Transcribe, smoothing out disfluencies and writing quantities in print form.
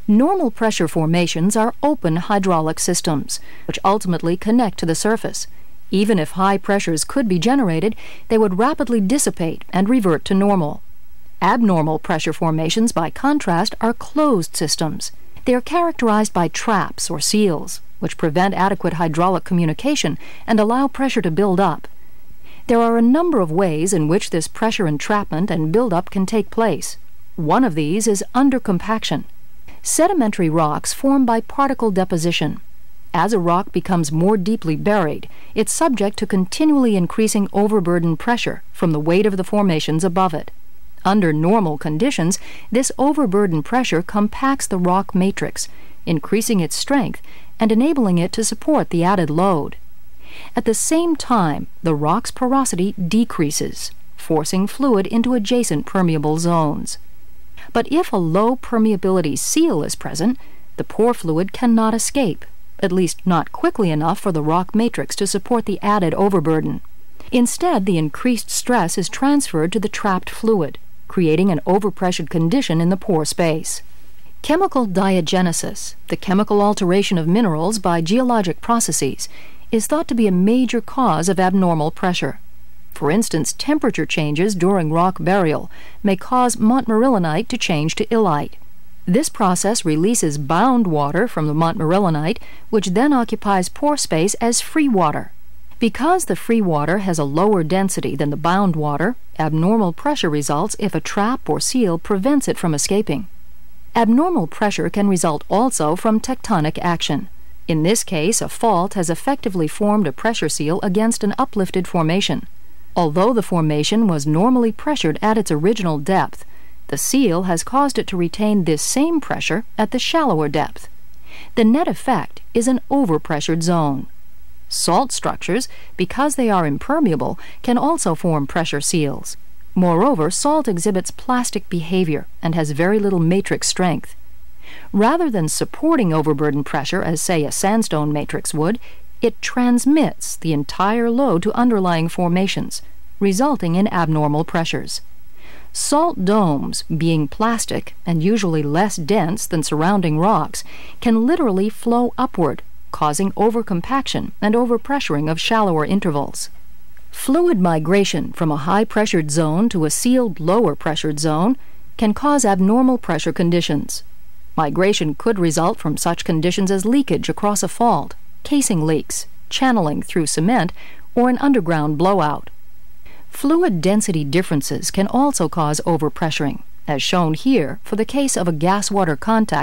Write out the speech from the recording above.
Normal pressure formations are open hydraulic systems, which ultimately connect to the surface. Even if high pressures could be generated, they would rapidly dissipate and revert to normal. Abnormal pressure formations, by contrast, are closed systems. They are characterized by traps or seals, which prevent adequate hydraulic communication and allow pressure to build up. There are a number of ways in which this pressure entrapment and buildup can take place. One of these is undercompaction. Sedimentary rocks form by particle deposition. As a rock becomes more deeply buried, it's subject to continually increasing overburden pressure from the weight of the formations above it. Under normal conditions, this overburden pressure compacts the rock matrix, increasing its strength and enabling it to support the added load. At the same time, the rock's porosity decreases, forcing fluid into adjacent permeable zones. But if a low permeability seal is present, the pore fluid cannot escape, at least not quickly enough for the rock matrix to support the added overburden. Instead, the increased stress is transferred to the trapped fluid, creating an overpressured condition in the pore space. Chemical diagenesis, the chemical alteration of minerals by geologic processes, is thought to be a major cause of abnormal pressure. For instance, temperature changes during rock burial may cause montmorillonite to change to illite. This process releases bound water from the montmorillonite, which then occupies pore space as free water. Because the free water has a lower density than the bound water, abnormal pressure results if a trap or seal prevents it from escaping. Abnormal pressure can result also from tectonic action. In this case, a fault has effectively formed a pressure seal against an uplifted formation. Although the formation was normally pressured at its original depth, the seal has caused it to retain this same pressure at the shallower depth. The net effect is an overpressured zone. Salt structures, because they are impermeable, can also form pressure seals. Moreover, salt exhibits plastic behavior and has very little matrix strength. Rather than supporting overburden pressure as, say, a sandstone matrix would, it transmits the entire load to underlying formations, resulting in abnormal pressures. Salt domes, being plastic and usually less dense than surrounding rocks, can literally flow upward, causing overcompaction and overpressuring of shallower intervals. Fluid migration from a high-pressured zone to a sealed lower-pressured zone can cause abnormal pressure conditions. Migration could result from such conditions as leakage across a fault, casing leaks, channeling through cement, or an underground blowout. Fluid density differences can also cause overpressuring, as shown here for the case of a gas-water contact